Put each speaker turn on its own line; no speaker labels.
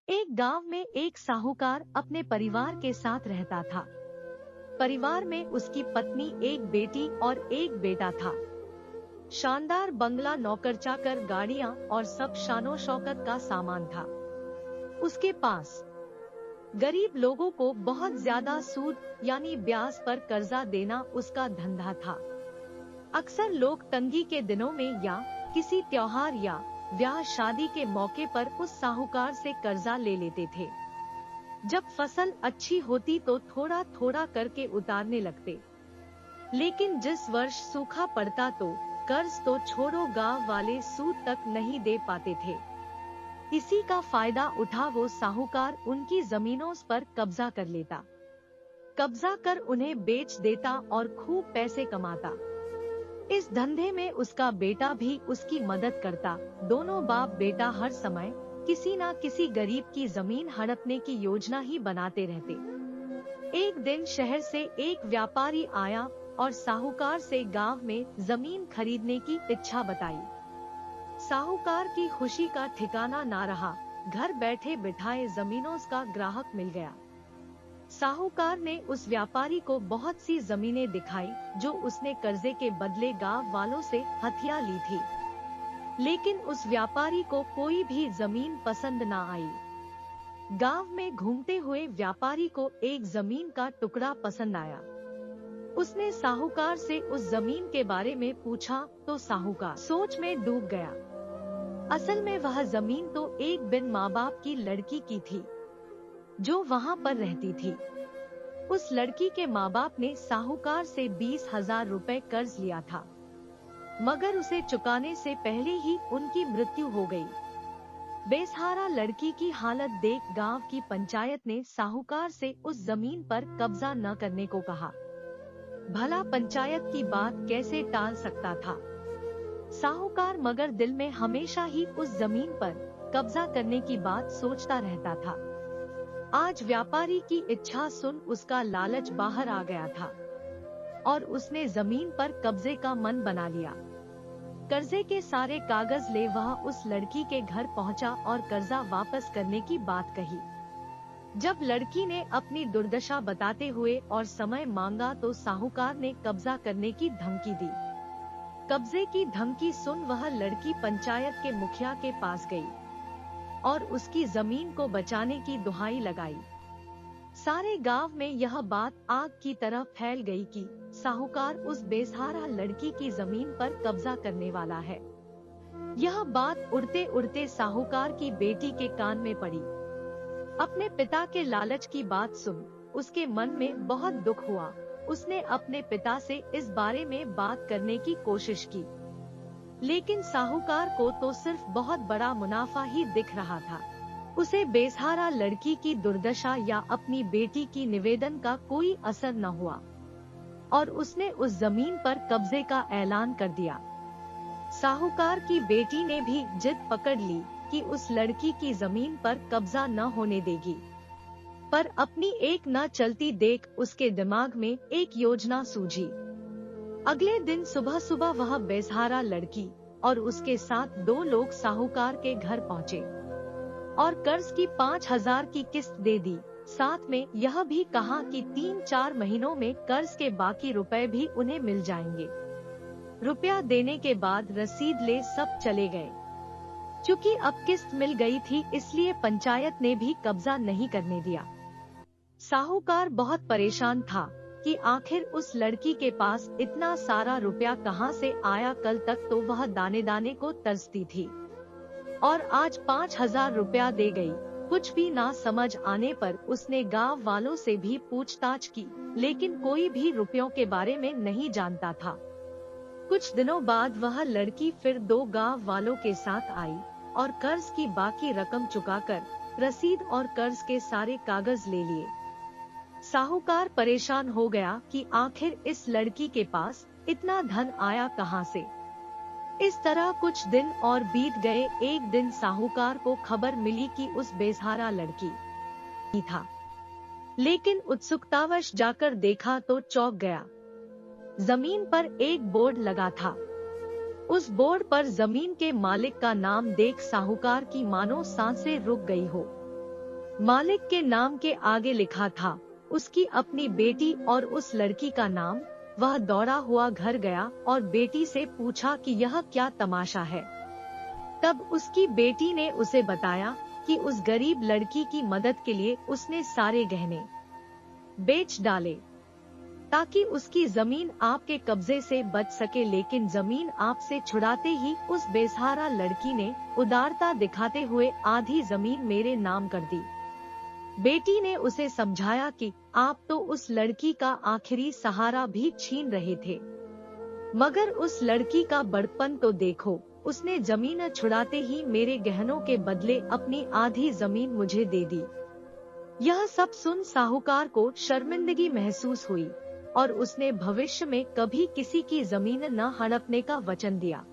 एक गांव में एक साहूकार अपने परिवार के साथ रहता था। परिवार में उसकी पत्नी, एक बेटी और एक बेटा था। शानदार बंगला, नौकर चाकर, गाड़ियां और सब शानो शौकत का सामान था उसके पास। गरीब लोगों को बहुत ज्यादा सूद यानी ब्याज पर कर्जा देना उसका धंधा था। अक्सर लोग तंगी के दिनों में या किसी त्योहार या ब्याह शादी के मौके पर उस साहूकार से कर्जा ले लेते थे। जब फसल अच्छी होती तो थोड़ा थोड़ा करके उतारने लगते, लेकिन जिस वर्ष सूखा पड़ता तो कर्ज तो छोड़ो, गांव वाले सूद तक नहीं दे पाते थे। इसी का फायदा उठा वो साहूकार उनकी जमीनों पर कब्जा कर लेता, कब्जा कर उन्हें बेच देता और खूब पैसे कमाता। इस धंधे में उसका बेटा भी उसकी मदद करता। दोनों बाप बेटा हर समय किसी न किसी गरीब की जमीन हड़पने की योजना ही बनाते रहते। एक दिन शहर से एक व्यापारी आया और साहूकार से गांव में जमीन खरीदने की इच्छा बताई। साहूकार की खुशी का ठिकाना ना रहा। घर बैठे बिठाए जमीनों का ग्राहक मिल गया। साहूकार ने उस व्यापारी को बहुत सी जमीनें दिखाई जो उसने कर्जे के बदले गांव वालों से हथिया ली थी, लेकिन उस व्यापारी को कोई भी जमीन पसंद ना आई। गांव में घूमते हुए व्यापारी को एक जमीन का टुकड़ा पसंद आया। उसने साहूकार से उस जमीन के बारे में पूछा तो साहूकार सोच में डूब गया। असल में वह जमीन तो एक बिन माँ बाप की लड़की की थी जो वहाँ पर रहती थी। उस लड़की के माँ बाप ने साहूकार से 20,000 रुपए कर्ज लिया था, मगर उसे चुकाने से पहले ही उनकी मृत्यु हो गई। बेसहारा लड़की की हालत देख गांव की पंचायत ने साहूकार से उस जमीन पर कब्जा न करने को कहा। भला पंचायत की बात कैसे टाल सकता था साहूकार, मगर दिल में हमेशा ही उस जमीन पर कब्जा करने की बात सोचता रहता था। आज व्यापारी की इच्छा सुन उसका लालच बाहर आ गया था और उसने जमीन पर कब्जे का मन बना लिया। कर्जे के सारे कागज ले वह उस लड़की के घर पहुंचा और कर्जा वापस करने की बात कही। जब लड़की ने अपनी दुर्दशा बताते हुए और समय मांगा तो साहूकार ने कब्जा करने की धमकी दी। कब्जे की धमकी सुन वह लड़की पंचायत के मुखिया के पास गई और उसकी जमीन को बचाने की दुहाई लगाई। सारे गांव में यह बात आग की तरह फैल गई कि साहूकार उस बेसहारा लड़की की जमीन पर कब्जा करने वाला है। यह बात उड़ते उड़ते साहूकार की बेटी के कान में पड़ी। अपने पिता के लालच की बात सुन उसके मन में बहुत दुख हुआ। उसने अपने पिता से इस बारे में बात करने की कोशिश की, लेकिन साहूकार को तो सिर्फ बहुत बड़ा मुनाफा ही दिख रहा था। उसे बेसहारा लड़की की दुर्दशा या अपनी बेटी की निवेदन का कोई असर न हुआ और उसने उस जमीन पर कब्जे का ऐलान कर दिया। साहूकार की बेटी ने भी जिद पकड़ ली कि उस लड़की की जमीन पर कब्जा न होने देगी, पर अपनी एक न चलती देख उसके दिमाग में एक योजना सूझी। अगले दिन सुबह सुबह वह बेसहारा लड़की और उसके साथ 2 लोग साहूकार के घर पहुँचे और कर्ज की 5,000 की किस्त दे दी। साथ में यह भी कहा कि 3-4 महीनों में कर्ज के बाकी रुपए भी उन्हें मिल जाएंगे। रुपया देने के बाद रसीद ले सब चले गए। चूँकि अब किस्त मिल गई थी इसलिए पंचायत ने भी कब्जा नहीं करने दिया। साहूकार बहुत परेशान था कि आखिर उस लड़की के पास इतना सारा रुपया कहां से आया। कल तक तो वह दाने दाने को तरसती थी और आज 5,000 रुपया दे गई। कुछ भी ना समझ आने पर उसने गांव वालों से भी पूछताछ की, लेकिन कोई भी रुपयों के बारे में नहीं जानता था। कुछ दिनों बाद वह लड़की फिर 2 गांव वालों के साथ आई और कर्ज की बाकी रकम चुकाकर रसीद और कर्ज के सारे कागज ले लिए। साहूकार परेशान हो गया कि आखिर इस लड़की के पास इतना धन आया कहां से। इस तरह कुछ दिन और बीत गए। एक दिन साहूकार को खबर मिली कि उस बेसहारा लड़की ही था, लेकिन उत्सुकतावश जाकर देखा तो चौंक गया। जमीन पर एक बोर्ड लगा था। उस बोर्ड पर जमीन के मालिक का नाम देख साहूकार की मानो सांसें रुक गई हो। मालिक के नाम के आगे लिखा था उसकी अपनी बेटी और उस लड़की का नाम। वह दौड़ा हुआ घर गया और बेटी से पूछा कि यह क्या तमाशा है। तब उसकी बेटी ने उसे बताया कि उस गरीब लड़की की मदद के लिए उसने सारे गहने बेच डाले ताकि उसकी जमीन आपके कब्जे से बच सके, लेकिन जमीन आपसे छुड़ाते ही उस बेसहारा लड़की ने उदारता दिखाते हुए आधी जमीन मेरे नाम कर दी। बेटी ने उसे समझाया कि आप तो उस लड़की का आखिरी सहारा भी छीन रहे थे, मगर उस लड़की का बड़पन तो देखो, उसने जमीन छुड़ाते ही मेरे गहनों के बदले अपनी आधी जमीन मुझे दे दी। यह सब सुन साहूकार को शर्मिंदगी महसूस हुई और उसने भविष्य में कभी किसी की जमीन न हड़पने का वचन दिया।